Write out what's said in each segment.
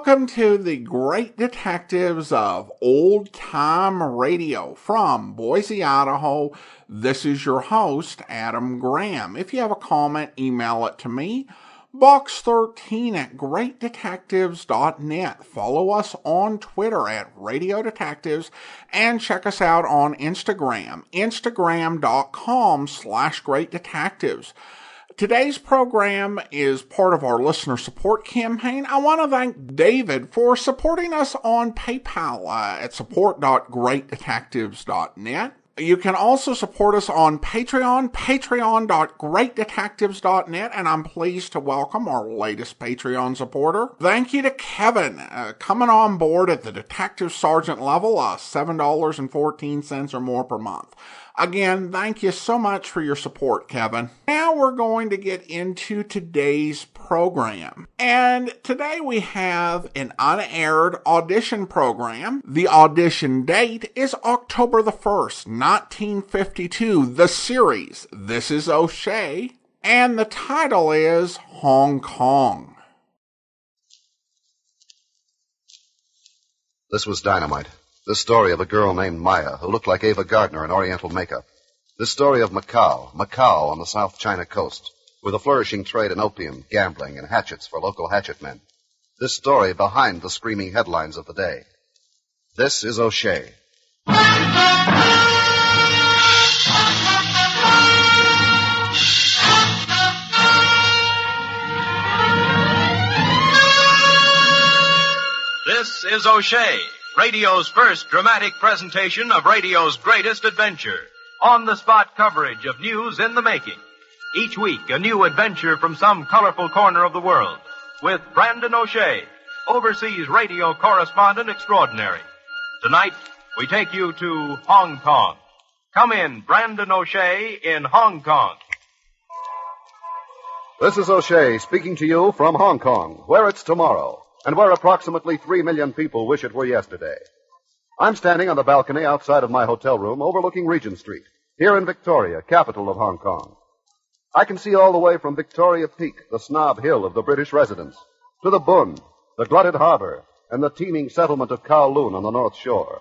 Welcome to the Great Detectives of Old Time Radio from Boise, Idaho. This is your host, Adam Graham. If you have a comment, email it to me, box13@greatdetectives.net. Follow us on Twitter at Radio Detectives and check us out on Instagram, instagram.com/greatdetectives. Today's program is part of our listener support campaign. I want to thank David for supporting us on PayPal at support.greatdetectives.net. You can also support us on Patreon, patreon.greatdetectives.net, and I'm pleased to welcome our latest Patreon supporter. Thank you to Kevin, coming on board at the Detective Sergeant level, $7.14 or more per month. Again, thank you so much for your support, Kevin. Now we're going to get into today's program. And today we have an unaired audition program. The audition date is October the 1st, 1952. The series, This is O'Shea. And the title is Hong Kong. This was dynamite. This story of a girl named Maya who looked like Ava Gardner in Oriental makeup. This story of Macau on the South China coast, with a flourishing trade in opium, gambling, and hatchets for local hatchet men. This story behind the screaming headlines of the day. This is O'Shea. This is O'Shea, radio's first dramatic presentation of radio's greatest adventure. On-the-spot coverage of news in the making. Each week, a new adventure from some colorful corner of the world. With Brandon O'Shea, overseas radio correspondent extraordinary. Tonight, we take you to Hong Kong. Come in, Brandon O'Shea in Hong Kong. This is O'Shea speaking to you from Hong Kong, where it's tomorrow, and where approximately 3 million people wish it were yesterday. I'm standing on the balcony outside of my hotel room overlooking Regent Street, here in Victoria, capital of Hong Kong. I can see all the way from Victoria Peak, the snob hill of the British residents, to the Bund, the glutted harbor, and the teeming settlement of Kowloon on the North Shore.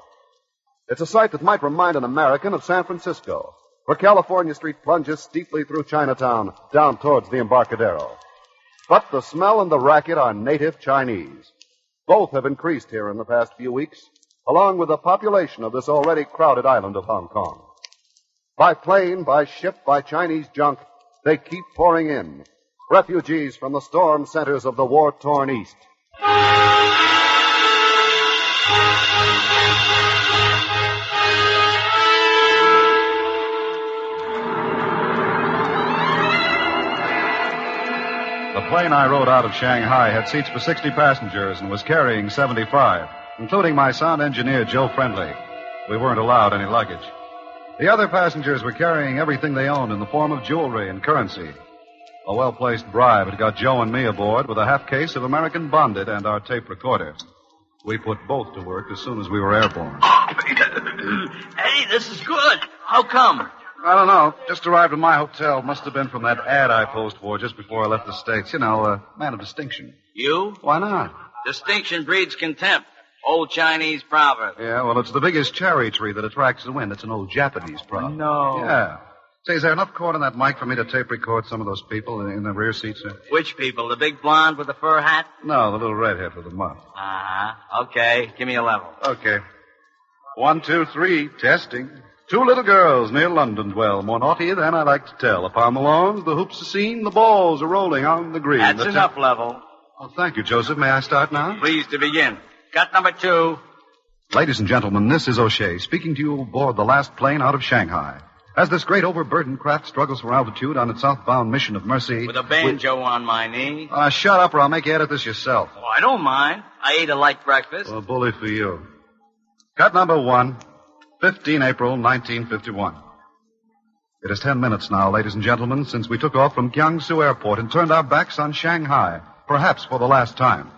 It's a sight that might remind an American of San Francisco, where California Street plunges steeply through Chinatown down towards the Embarcadero. But the smell and the racket are native Chinese. Both have increased here in the past few weeks, along with the population of this already crowded island of Hong Kong. By plane, by ship, by Chinese junk, they keep pouring in. Refugees from the storm centers of the war-torn East. The plane I rode out of Shanghai had seats for 60 passengers and was carrying 75. Including my sound engineer, Joe Friendly. We weren't allowed any luggage. The other passengers were carrying everything they owned in the form of jewelry and currency. A well-placed bribe had got Joe and me aboard with a half case of American Bonded and our tape recorder. We put both to work as soon as we were airborne. Hey, this is good. How come? I don't know. Just arrived at my hotel. Must have been from that ad I posed for just before I left the States. You know, a man of distinction. You? Why not? Distinction breeds contempt. Old Chinese proverb. Yeah, well, it's the biggest cherry tree that attracts the wind. It's an old Japanese proverb. No. Yeah. Say, is there enough cord on that mic for me to tape record some of those people in the rear seats there? Which people? The big blonde with the fur hat? No, the little redhead with the muff. Uh-huh. Okay. Give me a level. Okay. 1, 2, 3. Testing. 2 little girls near London dwell, more naughty than I like to tell. Upon the lawns, the hoops are seen, the balls are rolling on the green. That's enough level. Oh, thank you, Joseph. May I start now? Please to begin. Cut number 2. Ladies and gentlemen, this is O'Shea speaking to you aboard the last plane out of Shanghai. As this great overburdened craft struggles for altitude on its southbound mission of mercy... With a banjo on my knee. Shut up or I'll make you edit this yourself. Oh, I don't mind. I ate a light breakfast. Well, bully for you. Cut number 1, 15 April, 1951. It is 10 minutes now, ladies and gentlemen, since we took off from Jiangsu Airport and turned our backs on Shanghai, perhaps for the last time.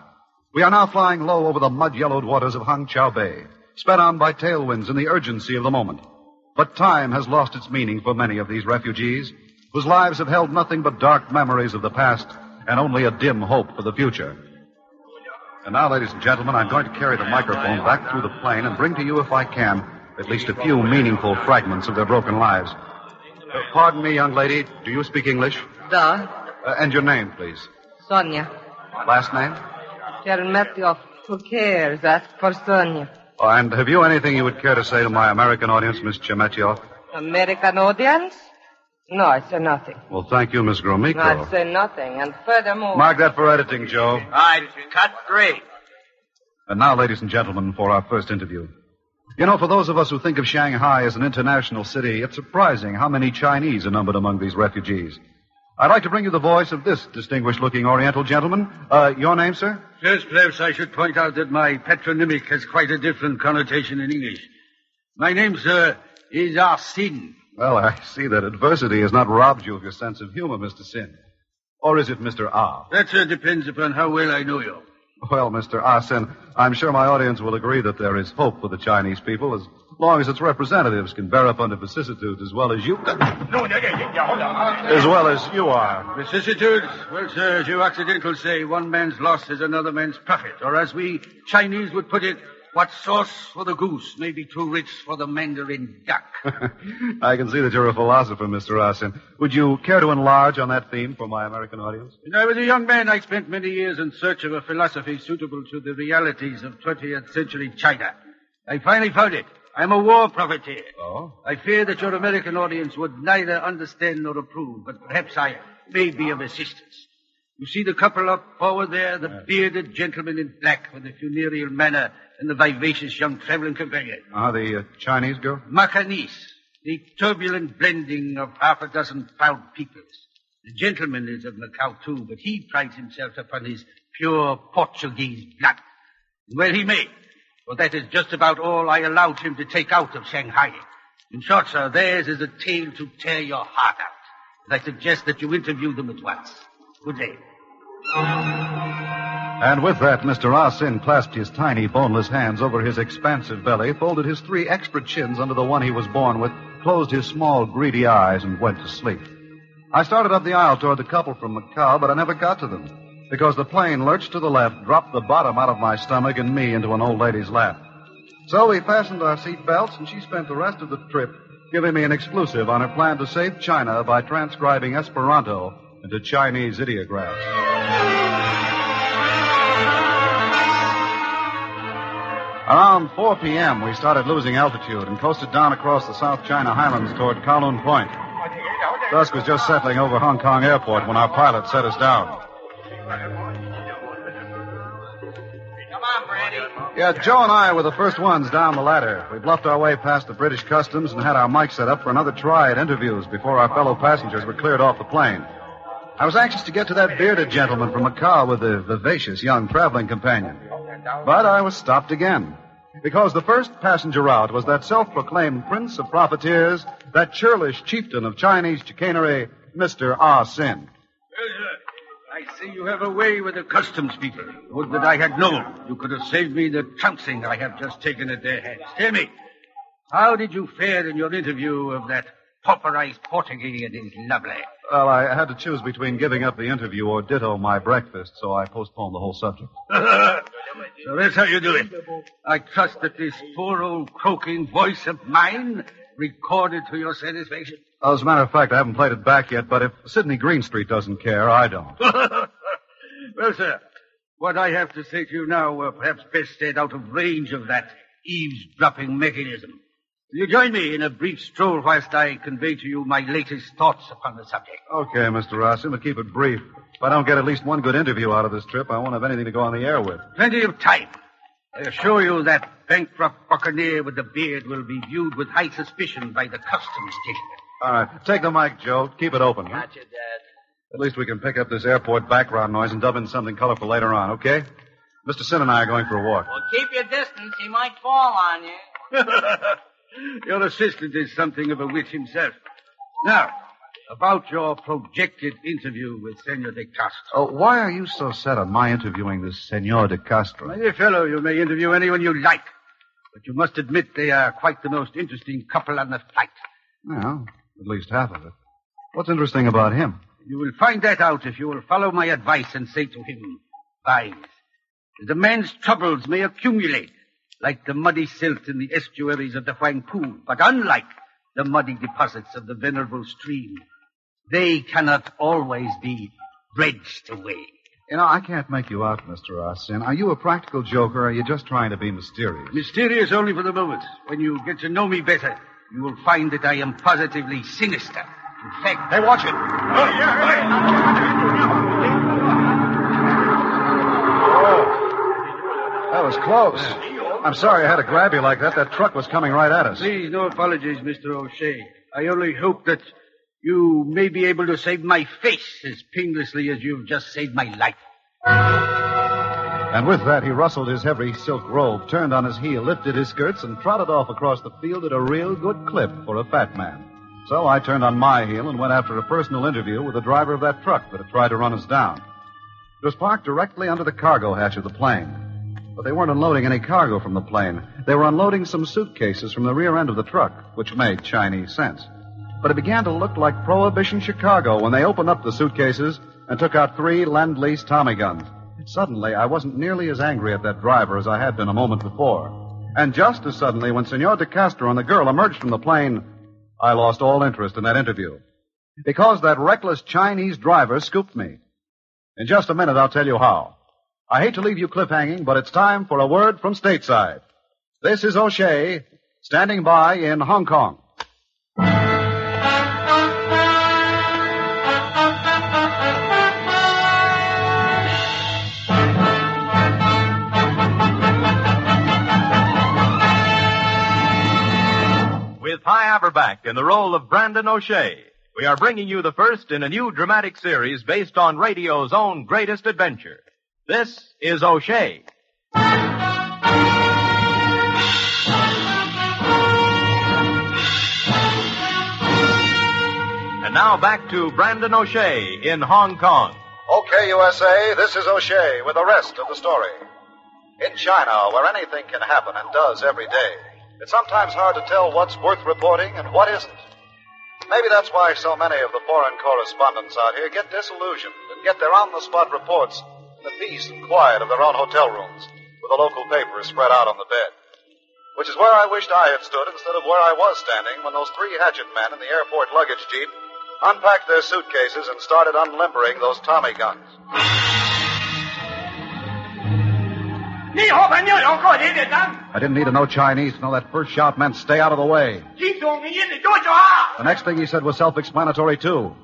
We are now flying low over the mud-yellowed waters of Hangzhou Bay, sped on by tailwinds in the urgency of the moment. But time has lost its meaning for many of these refugees, whose lives have held nothing but dark memories of the past and only a dim hope for the future. And now, ladies and gentlemen, I'm going to carry the microphone back through the plane and bring to you, if I can, at least a few meaningful fragments of their broken lives. Pardon me, young lady. Do you speak English? Da. And your name, please. Sonia. Last name? Sheremetyev. Who cares? Ask for Sonia. Oh, and have you anything you would care to say to my American audience, Miss Sheremetyev? American audience? No, I say nothing. Well, thank you, Miss Gromyko. I say nothing. And furthermore... Mark that for editing, Joe. All right, cut 3. And now, ladies and gentlemen, for our first interview. You know, for those of us who think of Shanghai as an international city, it's surprising how many Chinese are numbered among these refugees. I'd like to bring you the voice of this distinguished-looking Oriental gentleman. Your name, sir? First, perhaps I should point out that my patronymic has quite a different connotation in English. My name, sir, is Arsene. Well, I see that adversity has not robbed you of your sense of humor, Mr. Sin. Or is it Mr. Ah? That, sir, depends upon how well I know you. Well, Mr. Arsene, I'm sure my audience will agree that there is hope for the Chinese people as long as its representatives can bear up under vicissitudes as well as you... as well as you are. Vicissitudes? Well, sir, as you accidentally say, one man's loss is another man's profit. Or as we Chinese would put it, what sauce for the goose may be too rich for the mandarin duck. I can see that you're a philosopher, Mr. Arsene. Would you care to enlarge on that theme for my American audience? When I was a young man, I spent many years in search of a philosophy suitable to the realities of 20th century China. I finally found it. I'm a war profiteer. Oh? I fear that your American audience would neither understand nor approve, but perhaps I may be of assistance. You see the couple up forward there, the bearded gentleman in black with the funereal manner and the vivacious young traveling companion. The Chinese girl? Macanese, the turbulent blending of half a dozen proud peoples. The gentleman is of Macau, too, but he prides himself upon his pure Portuguese blood. Well, he may, for that is just about all I allowed him to take out of Shanghai. In short, sir, theirs is a tale to tear your heart out. And I suggest that you interview them at once. Good day. And with that, Mr. Arsene clasped his tiny, boneless hands over his expansive belly, folded his 3 extra chins under the one he was born with, closed his small, greedy eyes, and went to sleep. I started up the aisle toward the couple from Macau, but I never got to them, because the plane lurched to the left, dropped the bottom out of my stomach and me into an old lady's lap. So we fastened our seat belts, and she spent the rest of the trip giving me an exclusive on her plan to save China by transcribing Esperanto into Chinese ideographs. Around 4 p.m., we started losing altitude and coasted down across the South China Highlands toward Kowloon Point. Dusk was just settling over Hong Kong Airport when our pilot set us down. Come on, Brady. Yeah, Joe and I were the first ones down the ladder. We bluffed our way past the British customs and had our mic set up for another try at interviews before our fellow passengers were cleared off the plane. I was anxious to get to that bearded gentleman from Macau with the vivacious young traveling companion. But I was stopped again, because the first passenger out was that self-proclaimed prince of profiteers, that churlish chieftain of Chinese chicanery, Mr. Arsene. Well, sir, I see you have a way with the customs people. Would that I had known. You could have saved me the trouncing I have just taken at their hands. Tell me, how did you fare in your interview of that pauperized Portuguese and his lovely? Well, I had to choose between giving up the interview or ditto my breakfast, so I postponed the whole subject. So that's how you do it. I trust that this poor old croaking voice of mine recorded to your satisfaction. As a matter of fact, I haven't played it back yet, but if Sidney Greenstreet doesn't care, I don't. Well, sir, what I have to say to you now were perhaps best stayed out of range of that eavesdropping mechanism. Will you join me in a brief stroll whilst I convey to you my latest thoughts upon the subject? Okay, Mr. Arsene, but keep it brief. If I don't get at least one good interview out of this trip, I won't have anything to go on the air with. Plenty of time. I assure you that bankrupt buccaneer with the beard will be viewed with high suspicion by the customs gentlemen. All right, take the mic, Joe. Keep it open. Huh? Gotcha, Dad. At least we can pick up this airport background noise and dub in something colorful later on, okay? Mr. Sin and I are going for a walk. Well, keep your distance. He might fall on you. Your assistant is something of a wit himself. Now, about your projected interview with Senor de Castro. Oh, why are you so set on my interviewing this Senor de Castro? My dear fellow, you may interview anyone you like, but you must admit they are quite the most interesting couple on the flight. Well, at least half of it. What's interesting about him? You will find that out if you will follow my advice and say to him, Vise, The man's troubles may accumulate, like the muddy silt in the estuaries of the Huangpu, but unlike the muddy deposits of the venerable stream, they cannot always be dredged away. You know, I can't make you out, Mr. Austin. Are you a practical joker, or are you just trying to be mysterious? Mysterious only for the moment. When you get to know me better, you will find that I am positively sinister. In fact... Hey, watch it. That was close. I'm sorry I had to grab you like that. That truck was coming right at us. Please, no apologies, Mr. O'Shea. I only hope that you may be able to save my face as painlessly as you've just saved my life. And with that, he rustled his heavy silk robe, turned on his heel, lifted his skirts, and trotted off across the field at a real good clip for a fat man. So I turned on my heel and went after a personal interview with the driver of that truck that had tried to run us down. It was parked directly under the cargo hatch of the plane. But they weren't unloading any cargo from the plane. They were unloading some suitcases from the rear end of the truck, which made Chinese sense. But it began to look like Prohibition Chicago when they opened up the suitcases and took out 3 Lend-Lease Tommy guns. Suddenly, I wasn't nearly as angry at that driver as I had been a moment before. And just as suddenly, when Senor De Castro and the girl emerged from the plane, I lost all interest in that interview. Because that reckless Chinese driver scooped me. In just a minute, I'll tell you how. I hate to leave you cliffhanging, but it's time for a word from stateside. This is O'Shea, standing by in Hong Kong. With Hy Averback in the role of Brandon O'Shea, we are bringing you the first in a new dramatic series based on radio's own greatest adventure. This is O'Shea. And now back to Brandon O'Shea in Hong Kong. Okay, USA, this is O'Shea with the rest of the story. In China, where anything can happen and does every day, it's sometimes hard to tell what's worth reporting and what isn't. Maybe that's why so many of the foreign correspondents out here get disillusioned and get their on-the-spot reports in the peace and quiet of their own hotel rooms, with the local papers spread out on the bed. Which is where I wished I had stood instead of where I was standing when those 3 hatchet men in the airport luggage jeep unpacked their suitcases and started unlimbering those Tommy guns. I didn't need to know Chinese to know that first shout meant stay out of the way. The next thing he said was self-explanatory, too.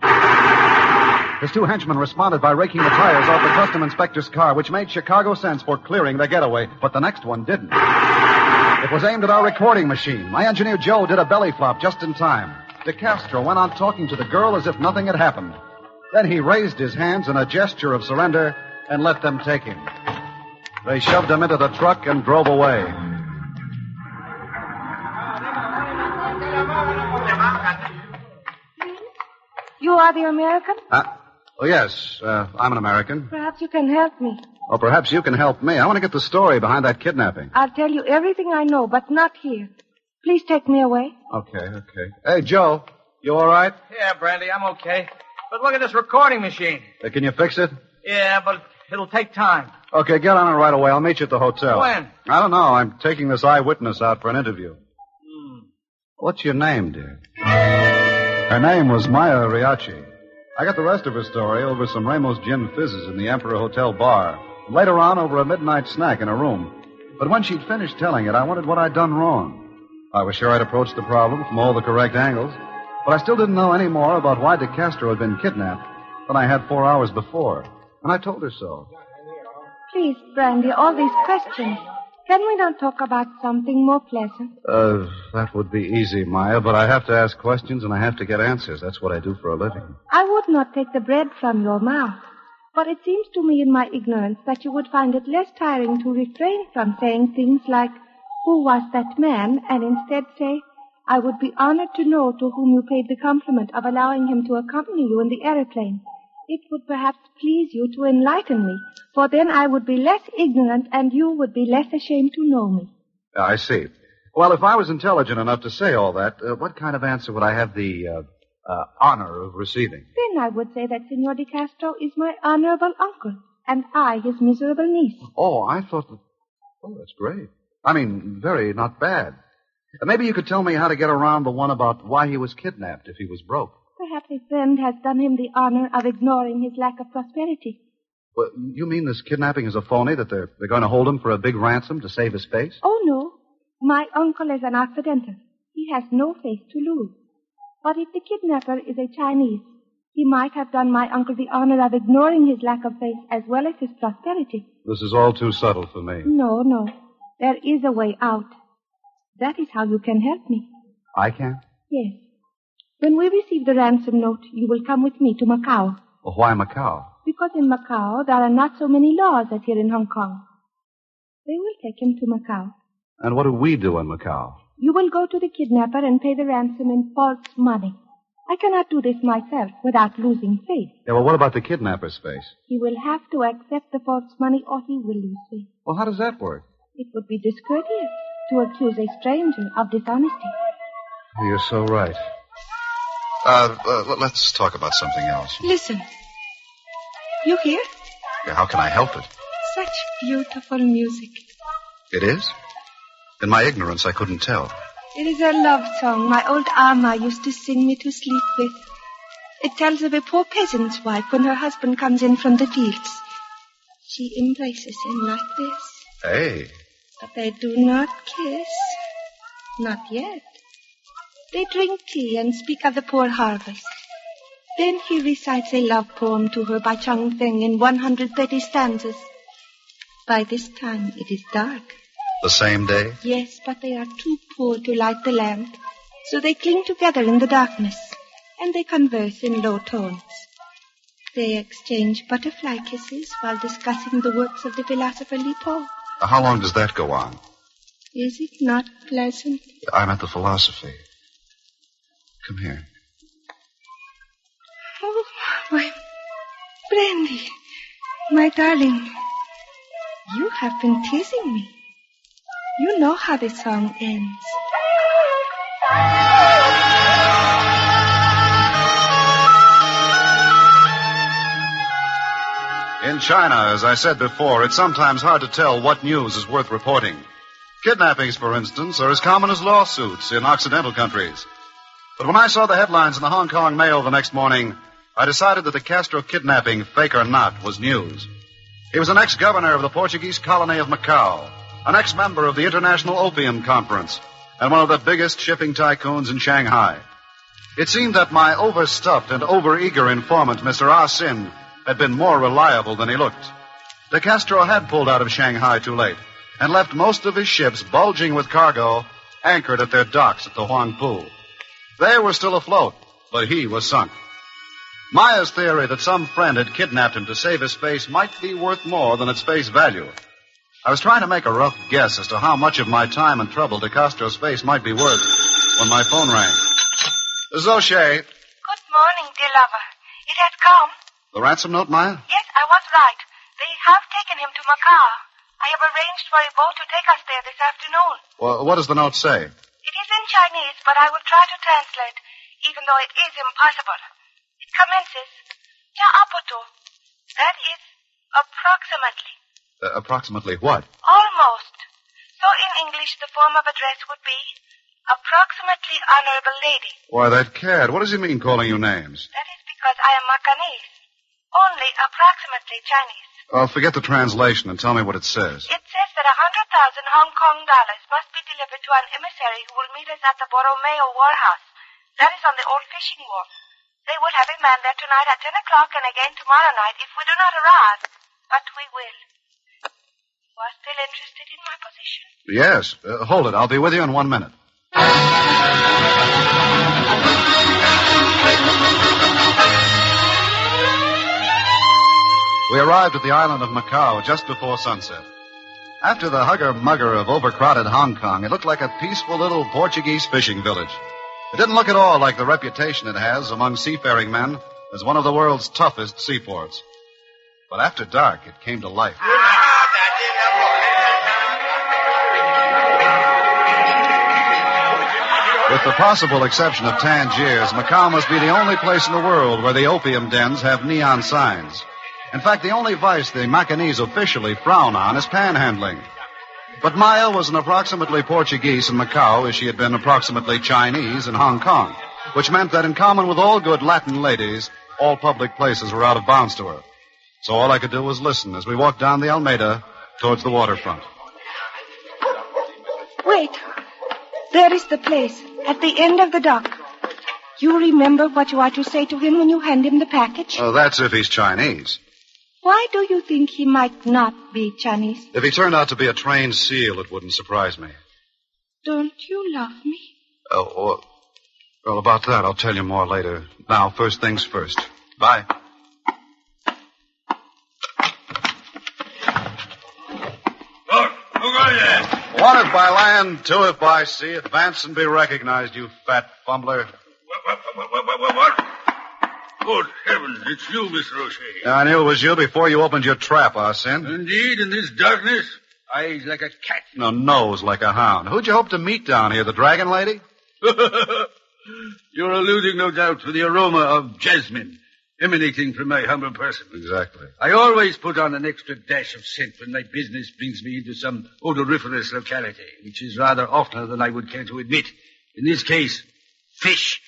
His 2 henchmen responded by raking the tires off the custom inspector's car, which made Chicago sense for clearing the getaway, but the next one didn't. It was aimed at our recording machine. My engineer Joe did a belly flop just in time. De Castro went on talking to the girl as if nothing had happened. Then he raised his hands in a gesture of surrender and let them take him. They shoved him into the truck and drove away. You are the American? Oh, yes, I'm an American. Perhaps you can help me. Or perhaps you can help me. I want to get the story behind that kidnapping. I'll tell you everything I know, but not here. Please take me away. Okay. Hey, Joe, you all right? Yeah, Brandy, I'm okay. But look at this recording machine. Can you fix it? Yeah, but it'll take time. Okay, get on it right away. I'll meet you at the hotel. When? I don't know. I'm taking this eyewitness out for an interview. What's your name, dear? Her name was Maya Riachi. I got the rest of her story over some Ramos gin fizzes in the Emperor Hotel bar, and later on over a midnight snack in her room. But when she'd finished telling it, I wondered what I'd done wrong. I was sure I'd approached the problem from all the correct angles, but I still didn't know any more about why De Castro had been kidnapped than I had 4 hours before, and I told her so. Please, Brandy, all these questions. Can we not talk about something more pleasant? That would be easy, Maya, but I have to ask questions and I have to get answers. That's what I do for a living. I would not take the bread from your mouth, but it seems to me in my ignorance that you would find it less tiring to refrain from saying things like, who was that man, and instead say, I would be honored to know to whom you paid the compliment of allowing him to accompany you in the aeroplane. It would perhaps please you to enlighten me, for then I would be less ignorant and you would be less ashamed to know me. I see. Well, if I was intelligent enough to say all that, what kind of answer would I have the honor of receiving? Then I would say that Senor De Castro is my honorable uncle. and I, his miserable niece. Oh, I thought that... Oh, that's great. I mean, not bad. Maybe you could tell me how to get around the one about why he was kidnapped if he was broke. Perhaps a friend has done him the honor of ignoring his lack of prosperity. Well, you mean this kidnapping is a phony, that they're going to hold him for a big ransom to save his face? Oh, no. My uncle is an Occidental. He has no face to lose. But if the kidnapper is a Chinese, he might have done my uncle the honor of ignoring his lack of faith as well as his prosperity. This is all too subtle for me. No. There is a way out. That is how you can help me. I can? Yes. When we receive the ransom note, you will come with me to Macau. Well, why Macau? Because in Macau, there are not so many laws as here in Hong Kong. They will take him to Macau. And what do we do in Macau? You will go to the kidnapper and pay the ransom in false money. I cannot do this myself without losing faith. Yeah, well, what about the kidnapper's face? He will have to accept the false money or he will lose faith. Well, how does that work? It would be discourteous to accuse a stranger of dishonesty. You're so right. Let's talk about something else. Listen. You hear? Yeah, how can I help it? Such beautiful music. It is? In my ignorance, I couldn't tell. It is a love song my old Amma used to sing me to sleep with. It tells of a poor peasant's wife when her husband comes in from the fields. She embraces him like this. Hey. But they do not kiss. Not yet. They drink tea and speak of the poor harvest. Then he recites a love poem to her by Chang Feng in 130 stanzas. By this time, it is dark. The same day? Yes, but they are too poor to light the lamp. So they cling together in the darkness, and they converse in low tones. They exchange butterfly kisses while discussing the works of the philosopher Li Po. How long does that go on? Is it not pleasant? I meant the philosophy. Come here. Oh, my Brandy, my darling, you have been teasing me. You know how the song ends. In China, as I said before, it's sometimes hard to tell what news is worth reporting. Kidnappings, for instance, are as common as lawsuits in Occidental countries. But when I saw the headlines in the Hong Kong Mail the next morning, I decided that the Castro kidnapping, fake or not, was news. He was an ex-governor of the Portuguese colony of Macau, an ex-member of the International Opium Conference, and one of the biggest shipping tycoons in Shanghai. It seemed that my overstuffed and overeager informant, Mr. Ah Sin, had been more reliable than he looked. De Castro had pulled out of Shanghai too late and left most of his ships bulging with cargo anchored at their docks at the Huangpu. They were still afloat, but he was sunk. Maya's theory that some friend had kidnapped him to save his face might be worth more than its face value. I was trying to make a rough guess as to how much of my time and trouble De Castro's face might be worth when my phone rang. This is O'Shea. Good morning, dear lover. It has come. The ransom note, Maya? Yes, I was right. They have taken him to Macau. I have arranged for a boat to take us there this afternoon. Well, what does the note say? It is in Chinese, but I will try to translate, even though it is impossible. It commences, "Ja apoto." That is, approximately. Approximately what? Almost. So in English, the form of address would be, approximately honorable lady. Why, that cad. What does he mean calling you names? That is because I am Macanese. Only approximately Chinese. Oh, forget the translation and tell me what it says. It says that 100,000 Hong Kong dollars must be delivered to an emissary who will meet us at the Borromeo Warehouse. That is on the old fishing wharf. They will have a man there tonight at 10 o'clock and again tomorrow night if we do not arrive. But we will. You are still interested in my position? Yes. Hold it. I'll be with you in 1 minute. We arrived at the island of Macau just before sunset. After the hugger-mugger of overcrowded Hong Kong, it looked like a peaceful little Portuguese fishing village. It didn't look at all like the reputation it has among seafaring men as one of the world's toughest seaports. But after dark, it came to life. With the possible exception of Tangiers, Macau must be the only place in the world where the opium dens have neon signs. In fact, the only vice the Macanese officially frown on is panhandling. But Maya was an approximately Portuguese in Macau as she had been approximately Chinese in Hong Kong, which meant that in common with all good Latin ladies, all public places were out of bounds to her. So all I could do was listen as we walked down the Alameda towards the waterfront. Wait. There is the place, at the end of the dock. You remember what you are to say to him when you hand him the package? Oh, that's if he's Chinese. Why do you think he might not be Chinese? If he turned out to be a trained SEAL, it wouldn't surprise me. Don't you love me? Oh, well, about that, I'll tell you more later. Now, first things first. Bye. One if by land, two if by sea. Advance and be recognized, you fat fumbler. What? Good heavens, it's you, Mr. O'Shea. I knew it was you before you opened your trap, Arsene. Indeed, in this darkness, eyes like a cat. No, nose like a hound. Who'd you hope to meet down here, the dragon lady? You're alluding, no doubt, to the aroma of jasmine emanating from my humble person. Exactly. I always put on an extra dash of scent when my business brings me into some odoriferous locality, which is rather oftener than I would care to admit. In this case, fish.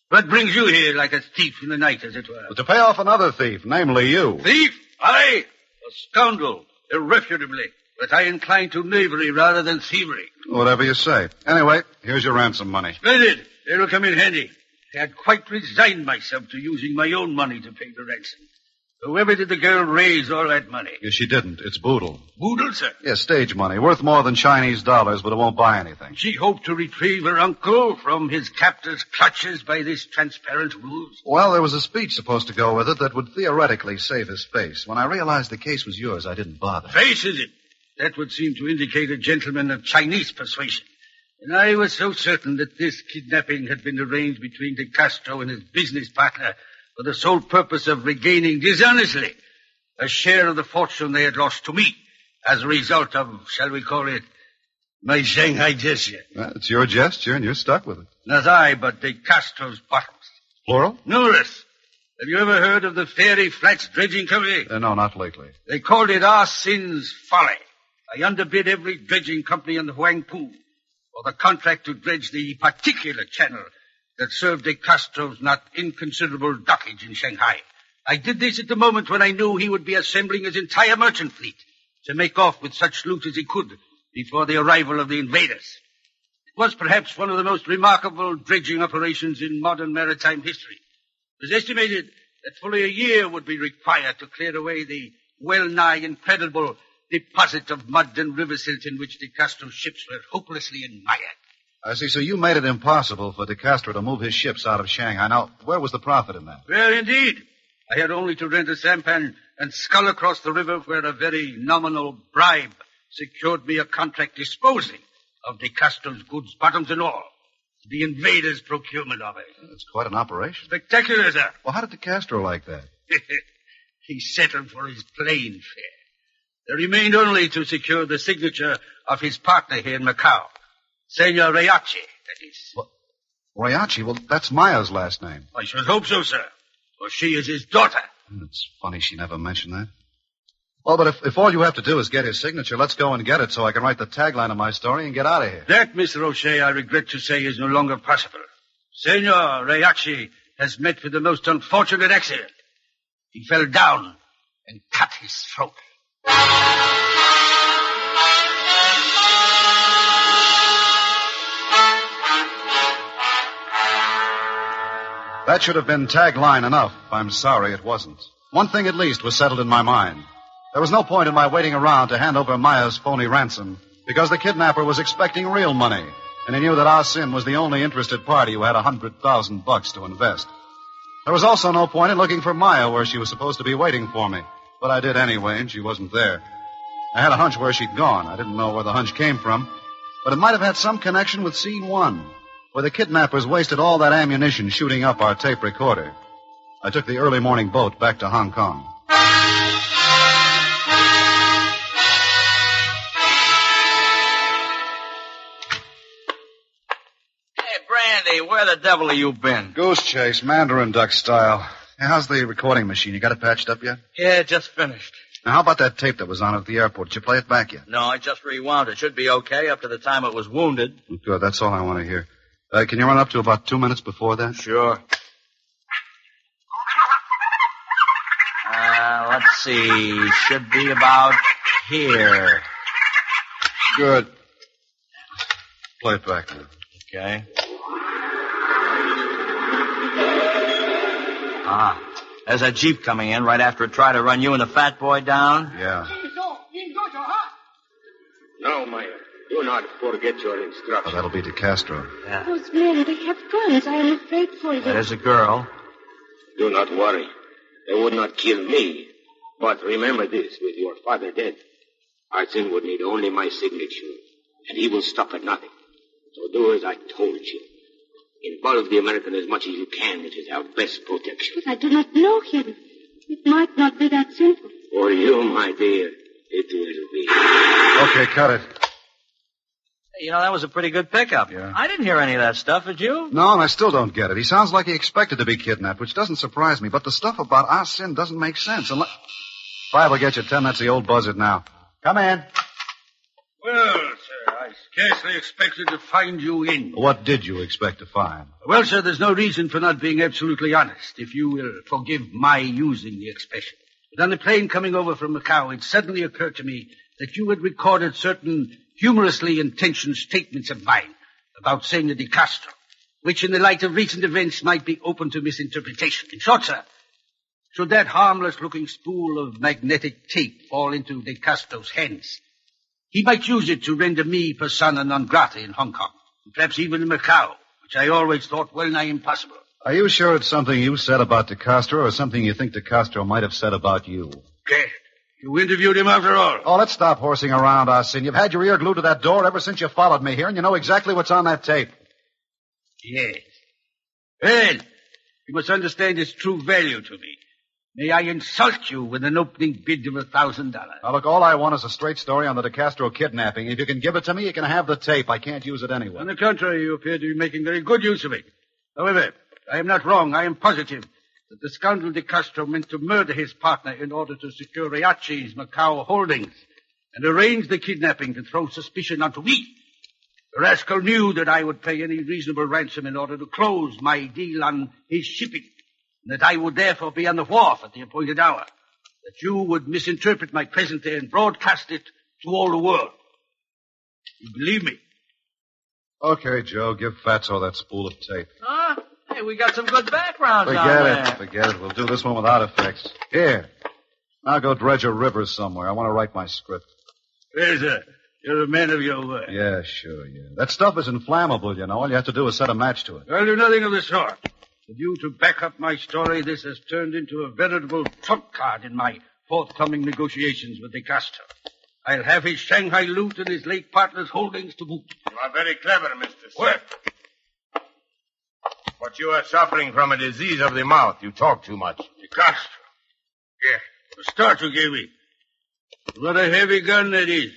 What brings you here like a thief in the night, as it were? But to pay off another thief, namely you. Thief? I? A scoundrel, irrefutably. But I incline to knavery rather than thievery. Whatever you say. Anyway, here's your ransom money. Splendid. It'll come in handy. I had quite resigned myself to using my own money to pay the ransom. Whoever did the girl raise all that money? Yes, she didn't. It's boodle. Boodle, sir? Yes, stage money. Worth more than Chinese dollars, but it won't buy anything. She hoped to retrieve her uncle from his captor's clutches by this transparent ruse? Well, there was a speech supposed to go with it that would theoretically save his face. When I realized the case was yours, I didn't bother. Face, is it? That would seem to indicate a gentleman of Chinese persuasion. And I was so certain that this kidnapping had been arranged between De Castro and his business partner for the sole purpose of regaining dishonestly a share of the fortune they had lost to me as a result of, shall we call it, my Shanghai gesture. Well, it's your gesture, and you're stuck with it. Not I, but De Castro's bottoms. Plural? Numerous. Have you ever heard of the Fairy Flats Dredging Company? No, not lately. They called it Arsene's Folly. I underbid every dredging company in the Huangpu for the contract to dredge the particular channel that served De Castro's not inconsiderable dockage in Shanghai. I did this at the moment when I knew he would be assembling his entire merchant fleet to make off with such loot as he could before the arrival of the invaders. It was perhaps one of the most remarkable dredging operations in modern maritime history. It was estimated that fully a year would be required to clear away the well-nigh incredible deposit of mud and river silt in which De Castro's ships were hopelessly admired. I see. So you made it impossible for De Castro to move his ships out of Shanghai. Now, where was the profit in that? Well, indeed. I had only to rent a sampan and scull across the river where a very nominal bribe secured me a contract disposing of De Castro's goods, bottoms and all. The invaders' procurement of it. It's quite an operation. Spectacular, sir. Well, how did De Castro like that? He settled for his plain fare. There remained only to secure the signature of his partner here in Macau. Senor Rayachi, that is. What? Rayachi? Well, that's Maya's last name. I should hope so, sir. For she is his daughter. It's funny she never mentioned that. Well, but if all you have to do is get his signature, let's go and get it so I can write the tagline of my story and get out of here. That, Mr. O'Shea, I regret to say is no longer possible. Senor Rayachi has met with the most unfortunate accident. He fell down and cut his throat. That should have been tagline enough. I'm sorry it wasn't. One thing at least was settled in my mind. There was no point in my waiting around to hand over Maya's phony ransom because the kidnapper was expecting real money, and he knew that Arsene was the only interested party who had $100,000 to invest. There was also no point in looking for Maya where she was supposed to be waiting for me, but I did anyway, and she wasn't there. I had a hunch where she'd gone. I didn't know where the hunch came from, but it might have had some connection with scene one, where the kidnappers wasted all that ammunition shooting up our tape recorder. I took the early morning boat back to Hong Kong. Hey, Brandy, where the devil have you been? Goose chase, Mandarin duck style. Hey, how's the recording machine? You got it patched up yet? Yeah, just finished. Now, how about that tape that was on at the airport? Did you play it back yet? No, I just rewound it. Should be okay up to the time it was wounded. Good, that's all I want to hear. Can you run up to about 2 minutes before that? Sure. Let's see. Should be about here. Good. Play it back now. Okay. There's a Jeep coming in right after it tried to run you and the fat boy down. Yeah. No, Maya. Do not forget your instructions. Oh, that'll be De Castro. Yeah. Those men, they have guns. I am afraid for you. There's a girl. Do not worry. They would not kill me. But remember this, with your father dead, Audition would need only my signature, and he will stop at nothing. So do as I told you. Involve the American as much as you can. It is our best protection. But I do not know him. It might not be that simple. For you, my dear, it will be. Okay, cut it. You know, that was a pretty good pickup. Yeah. I didn't hear any of that stuff, did you? No, and I still don't get it. He sounds like he expected to be kidnapped, which doesn't surprise me. But the stuff about Audition doesn't make sense. Unless... Five will get you 10. That's the old buzzard now. Come in. Well, sir, I scarcely expected to find you in. What did you expect to find? Well, sir, there's no reason for not being absolutely honest, if you will forgive my using the expression. But on the plane coming over from Macau, it suddenly occurred to me that you had recorded certain humorously intentioned statements of mine about Senor De Castro, which in the light of recent events might be open to misinterpretation. In short, sir, should that harmless-looking spool of magnetic tape fall into De Castro's hands, he might use it to render me persona non grata in Hong Kong, and perhaps even in Macau, which I always thought well nigh impossible. Are you sure it's something you said about De Castro or something you think De Castro might have said about you? Good. You interviewed him after all. Oh, let's stop horsing around, Audition. You've had your ear glued to that door ever since you followed me here, and you know exactly what's on that tape. Yes. Well, you must understand its true value to me. May I insult you with an opening bid of $1,000? Now, look, all I want is a straight story on the De Castro kidnapping. If you can give it to me, you can have the tape. I can't use it anyway. On the contrary, you appear to be making very good use of it. However, I am not wrong. I am positive that the scoundrel De Castro meant to murder his partner in order to secure Riachi's Macau holdings and arrange the kidnapping to throw suspicion onto me. The rascal knew that I would pay any reasonable ransom in order to close my deal on his shipping, and that I would therefore be on the wharf at the appointed hour, that you would misinterpret my presence there and broadcast it to all the world. You believe me? Okay, Joe, give Fatso that spool of tape. Huh? Hey, we got some good background down there. Forget it. We'll do this one without effects. Here. Now go dredge a river somewhere. I want to write my script. Well, sir, you're a man of your word. Yeah, sure, yeah. That stuff is inflammable, you know. All you have to do is set a match to it. I'll do nothing of the sort. With you to back up my story, this has turned into a veritable trump card in my forthcoming negotiations with De Castro. I'll have his Shanghai loot and his late partner's holdings to boot. You are very clever, Mr. What? But you are suffering from a disease of the mouth. You talk too much. De Castro. Yeah, the start you gave me. What a heavy gun that is.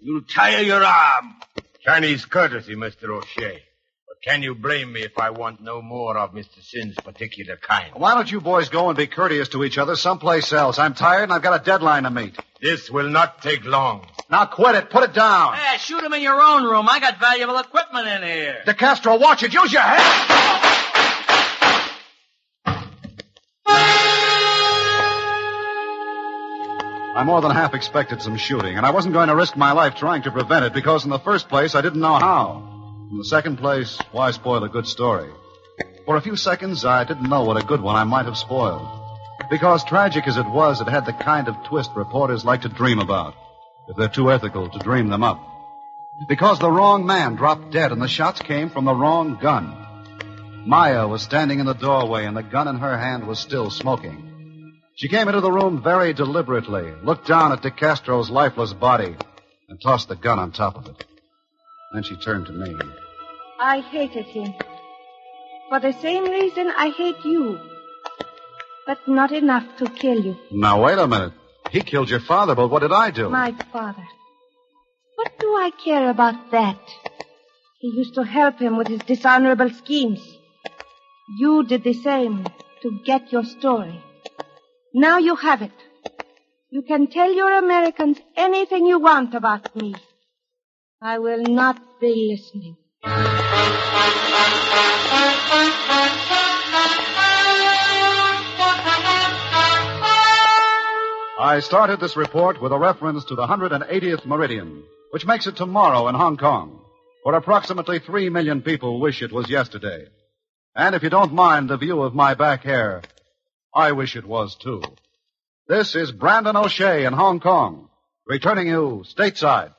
You'll tire your arm. Chinese courtesy, Mr. O'Shea. But can you blame me if I want no more of Mr. Sin's particular kind? Why don't you boys go and be courteous to each other someplace else? I'm tired and I've got a deadline to meet. This will not take long. Now quit it. Put it down. Hey, shoot him in your own room. I got valuable equipment in here. De Castro, watch it. Use your head. I more than half expected some shooting, and I wasn't going to risk my life trying to prevent it because in the first place, I didn't know how. In the second place, why spoil a good story? For a few seconds, I didn't know what a good one I might have spoiled. Because tragic as it was, it had the kind of twist reporters like to dream about, if they're too ethical to dream them up. Because the wrong man dropped dead and the shots came from the wrong gun. Maya was standing in the doorway and the gun in her hand was still smoking. She came into the room very deliberately, looked down at De Castro's lifeless body, and tossed the gun on top of it. Then she turned to me. I hated him. For the same reason I hate you. But not enough to kill you. Now, wait a minute. He killed your father, but what did I do? My father. What do I care about that? He used to help him with his dishonorable schemes. You did the same. to get your story. Now you have it. You can tell your Americans anything you want about me. I will not be listening. I started this report with a reference to the 180th meridian, which makes it tomorrow in Hong Kong, where approximately 3 million people wish it was yesterday. And if you don't mind the view of my back hair, I wish it was too. This is Brandon O'Shea in Hong Kong, returning you stateside.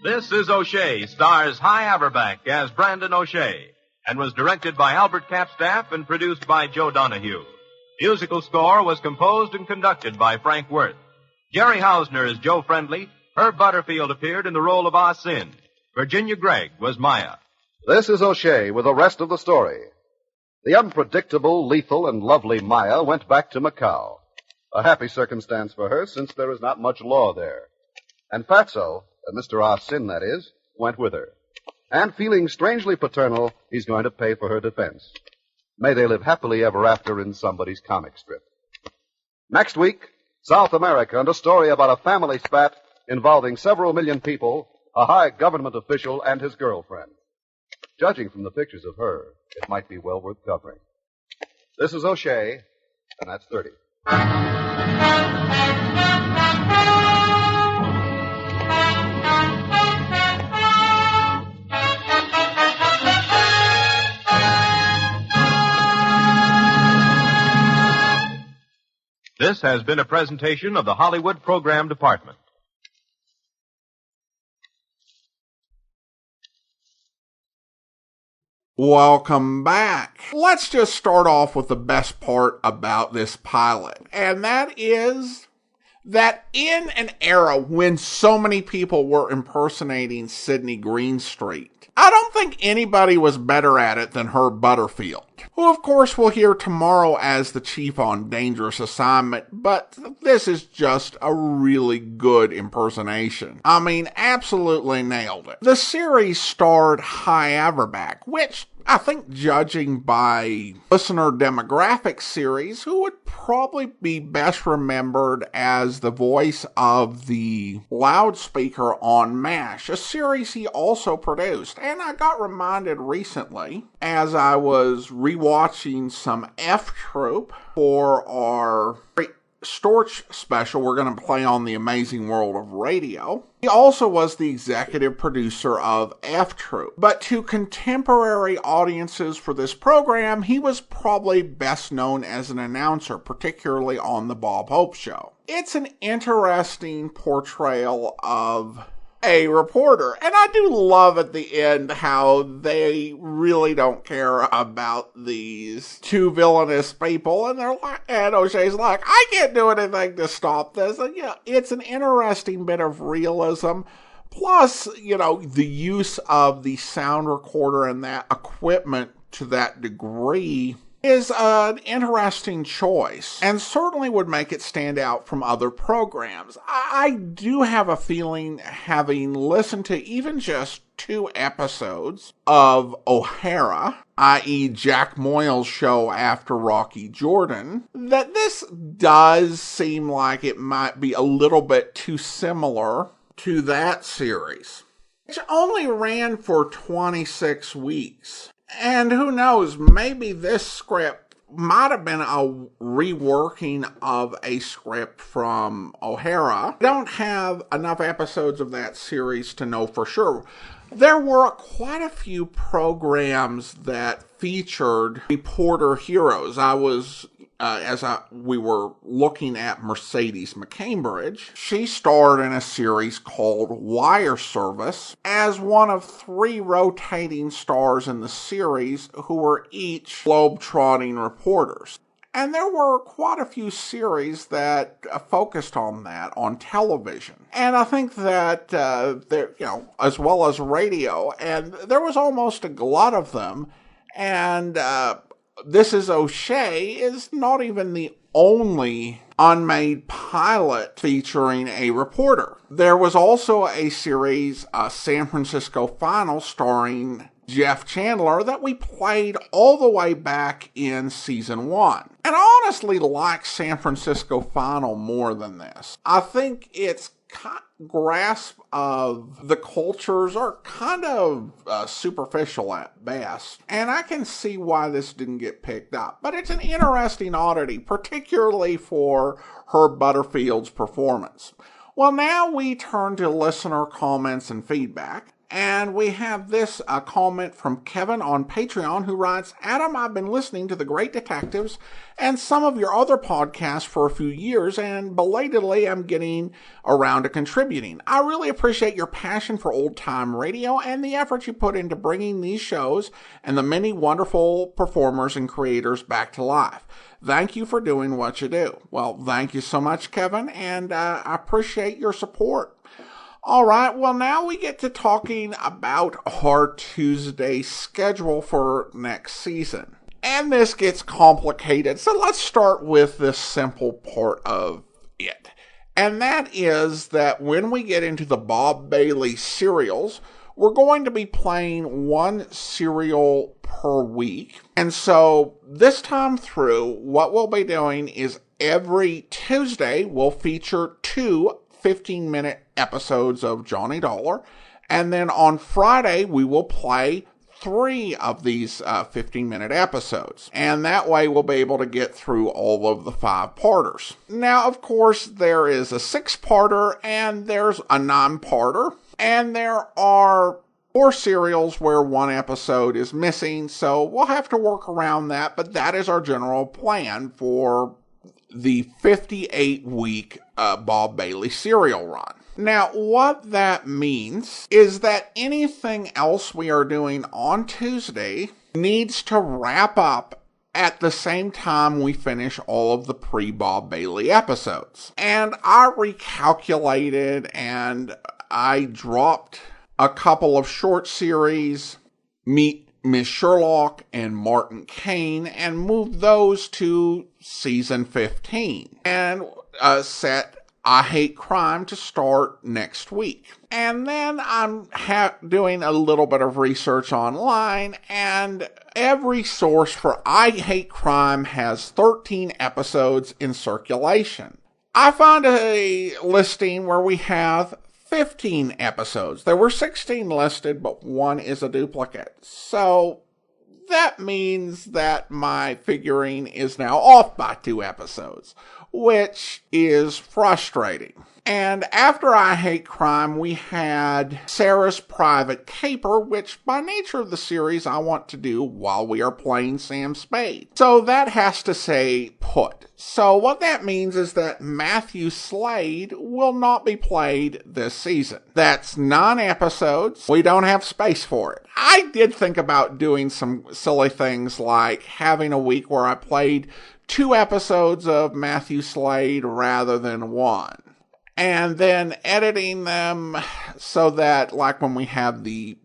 This is O'Shea, stars High Averback as Brandon O'Shea, and was directed by Albert Capstaff and produced by Joe Donahue. Musical score was composed and conducted by Frank Worth. Jerry Hausner as Joe Friendly. Herb Butterfield appeared in the role of Ah Sin. Virginia Gregg was Maya. This is O'Shea with the rest of the story. The unpredictable, lethal, and lovely Maya went back to Macau. A happy circumstance for her, since there is not much law there. And Fatso, Mr. Ah Sin, that is, went with her. And feeling strangely paternal, he's going to pay for her defense. May they live happily ever after in somebody's comic strip. Next week, South America and a story about a family spat involving several million people, a high government official, and his girlfriend. Judging from the pictures of her, it might be well worth covering. This is O'Shea, and that's 30. This has been a presentation of the Hollywood Program Department. Welcome back. Let's just start off with the best part about this pilot, and that is that in an era when so many people were impersonating Sidney Greenstreet, I don't think anybody was better at it than Herb Butterfield, who of course we'll hear tomorrow as the chief on Dangerous Assignment, but this is just a really good impersonation. I mean, absolutely nailed it. The series starred High Averback, which I think, judging by listener demographic series, who would probably be best remembered as the voice of the loudspeaker on MASH, a series he also produced. And I got reminded recently, as I was rewatching some F Troop for our Storch special we're going to play on The Amazing World of Radio. He also was the executive producer of F Troop. But to contemporary audiences for this program, he was probably best known as an announcer, particularly on The Bob Hope Show. It's an interesting portrayal of a reporter. And I do love at the end how they really don't care about these two villainous people. And they're like, and O'Shea's like, I can't do anything to stop this. And yeah, it's an interesting bit of realism. Plus, the use of the sound recorder and that equipment to that degree is an interesting choice, and certainly would make it stand out from other programs. I do have a feeling, having listened to even just 2 episodes of O'Hara, i.e. Jack Moyle's show after Rocky Jordan, that this does seem like it might be a little bit too similar to that series, which only ran for 26 weeks. And who knows, maybe this script might have been a reworking of a script from O'Hara. I don't have enough episodes of that series to know for sure. There were quite a few programs that featured reporter heroes. We were looking at Mercedes McCambridge, she starred in a series called Wire Service as one of 3 rotating stars in the series who were each globe-trotting reporters. And there were quite a few series that focused on that on television. And I think that, as well as radio, and there was almost a glut of them. And This is O'Shea is not even the only unmade pilot featuring a reporter. There was also a series, San Francisco Final, starring Jeff Chandler that we played all the way back in season 1. And I honestly like San Francisco Final more than this. I think its grasp of the cultures are kind of superficial at best, and I can see why this didn't get picked up. But it's an interesting oddity, particularly for Herb Butterfield's performance. Well, now we turn to listener comments and feedback. And we have this comment from Kevin on Patreon, who writes, Adam, I've been listening to The Great Detectives and some of your other podcasts for a few years, and belatedly I'm getting around to contributing. I really appreciate your passion for old-time radio and the effort you put into bringing these shows and the many wonderful performers and creators back to life. Thank you for doing what you do. Well, thank you so much, Kevin, and I appreciate your support. All right, well, now we get to talking about our Tuesday schedule for next season. And this gets complicated, so let's start with this simple part of it. And that is that when we get into the Bob Bailey serials, we're going to be playing one serial per week. And so this time through, what we'll be doing is every Tuesday we'll feature 2 15-minute episodes of Johnny Dollar, and then on Friday we will play 3 of these 15-minute episodes, and that way we'll be able to get through all of the 5-parters. Now, of course, there is a 6-parter and there's a 9-parter, and there are 4 serials where 1 episode is missing, so we'll have to work around that, but that is our general plan for the 58-week Bob Bailey serial run. Now, what that means is that anything else we are doing on Tuesday needs to wrap up at the same time we finish all of the pre-Bob Bailey episodes. And I recalculated and I dropped a couple of short series, Meet Miss Sherlock and Martin Kane, and moved those to season 15 and set I Hate Crime to start next week. And then I'm doing a little bit of research online, and every source for I Hate Crime has 13 episodes in circulation. I found a listing where we have 15 episodes. There were 16 listed, but 1 is a duplicate. So that means that my figuring is now off by 2 episodes, which is frustrating. And after I Hate Crime, we had Sarah's Private Caper, which by nature of the series I want to do while we are playing Sam Spade. So that has to say put. So what that means is that Matthew Slade will not be played this season. That's 9 episodes. We don't have space for it. I did think about doing some silly things like having a week where I played 2 episodes of Matthew Slade rather than 1. And then editing them so that, like when we have the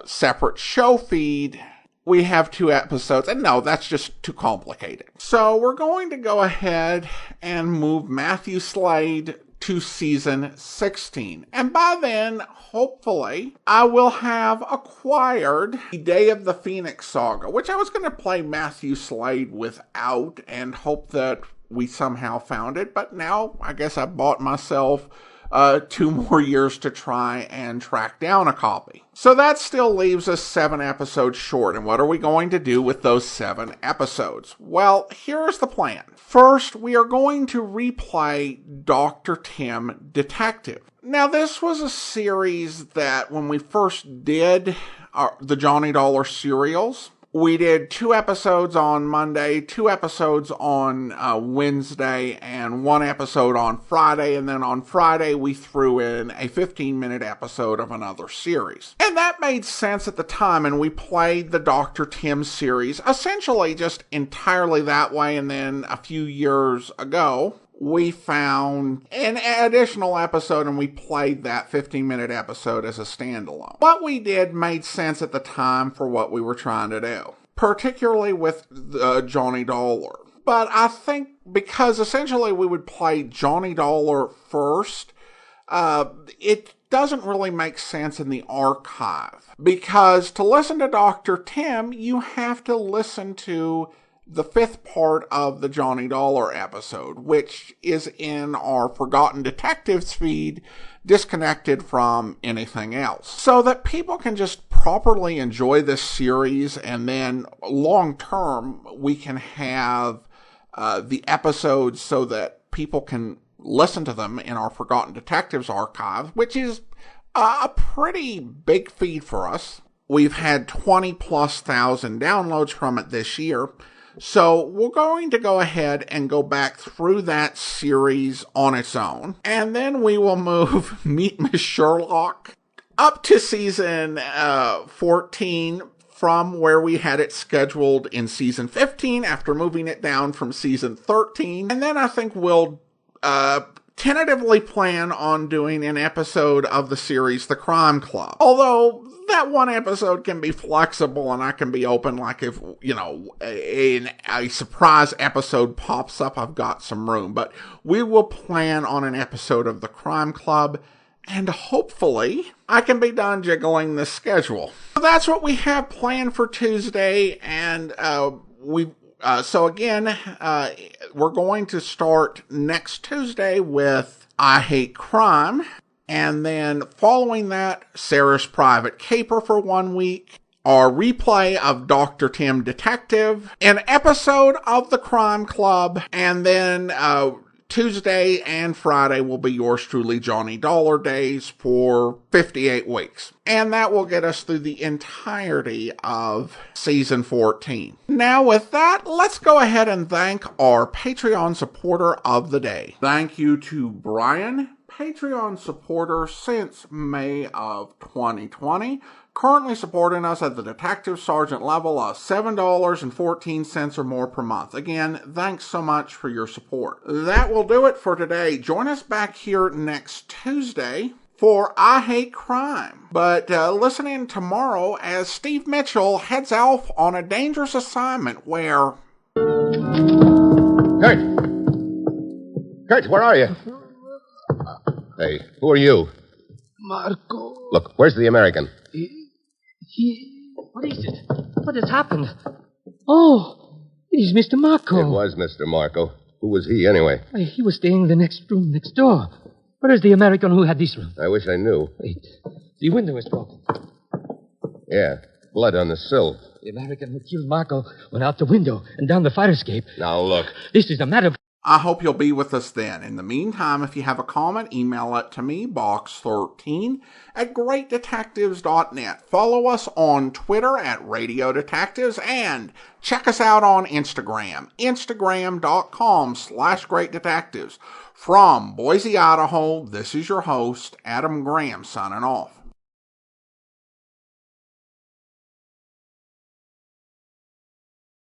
separate show feed, we have 2 episodes. And no, that's just too complicated. So we're going to go ahead and move Matthew Slade to season 16. And by then, hopefully, I will have acquired the Day of the Phoenix saga, which I was going to play Matthew Slade without and hope that we somehow found it. But now I guess I bought myself 2 more years to try and track down a copy. So that still leaves us 7 episodes short. And what are we going to do with those 7 episodes? Well, here's the plan. First, we are going to replay Dr. Tim Detective. Now, this was a series that when we first did the Johnny Dollar serials, we did 2 episodes on Monday, 2 episodes on Wednesday, and 1 episode on Friday. And then on Friday, we threw in a 15-minute episode of another series. And that made sense at the time, and we played the Dr. Tim series essentially just entirely that way. And then a few years ago, we found an additional episode and we played that 15-minute episode as a standalone. What we did made sense at the time for what we were trying to do, particularly with Johnny Dollar. But I think because essentially we would play Johnny Dollar first, it doesn't really make sense in the archive. Because to listen to Dr. Tim, you have to listen to the fifth part of the Johnny Dollar episode, which is in our Forgotten Detectives feed, disconnected from anything else. So that people can just properly enjoy this series, and then long term, we can have the episodes so that people can listen to them in our Forgotten Detectives archive, which is a pretty big feed for us. We've had 20,000+ downloads from it this year. So we're going to go ahead and go back through that series on its own. And then we will move Meet Miss Sherlock up to season 14 from where we had it scheduled in season 15 after moving it down from season 13. And then I think we'll tentatively plan on doing an episode of the series The Crime Club. Although that one episode can be flexible and I can be open, like if, a surprise episode pops up, I've got some room. But we will plan on an episode of The Crime Club, and hopefully I can be done jiggling the schedule. So that's what we have planned for Tuesday, and so again, we're going to start next Tuesday with I Hate Crime. And then following that, Sarah's Private Caper for 1 week, our replay of Dr. Tim Detective, an episode of The Crime Club, and then Tuesday and Friday will be yours truly Johnny Dollar days for 58 weeks. And that will get us through the entirety of season 14. Now with that, let's go ahead and thank our Patreon supporter of the day. Thank you to Brian, Patreon supporter since May of 2020, currently supporting us at the Detective Sergeant level of $7.14 or more per month. Again, thanks so much for your support. That will do it for today. Join us back here next Tuesday for I Hate Crime. But listen in tomorrow as Steve Mitchell heads off on a dangerous assignment where... Kurt, where are you? Hey, who are you? Marco. Look, where's the American? What is it? What has happened? Oh, it is Mr. Marco. It was Mr. Marco. Who was he, anyway? He was staying in the next room next door. Where is the American who had this room? I wish I knew. Wait. The window is broken. Yeah, blood on the sill. The American who killed Marco went out the window and down the fire escape. Now, look. This is a matter of... I hope you'll be with us then. In the meantime, if you have a comment, email it to me, box13@greatdetectives.net. Follow us on Twitter at Radio Detectives, and check us out on Instagram, instagram.com/greatdetectives. From Boise, Idaho, this is your host, Adam Graham, signing off.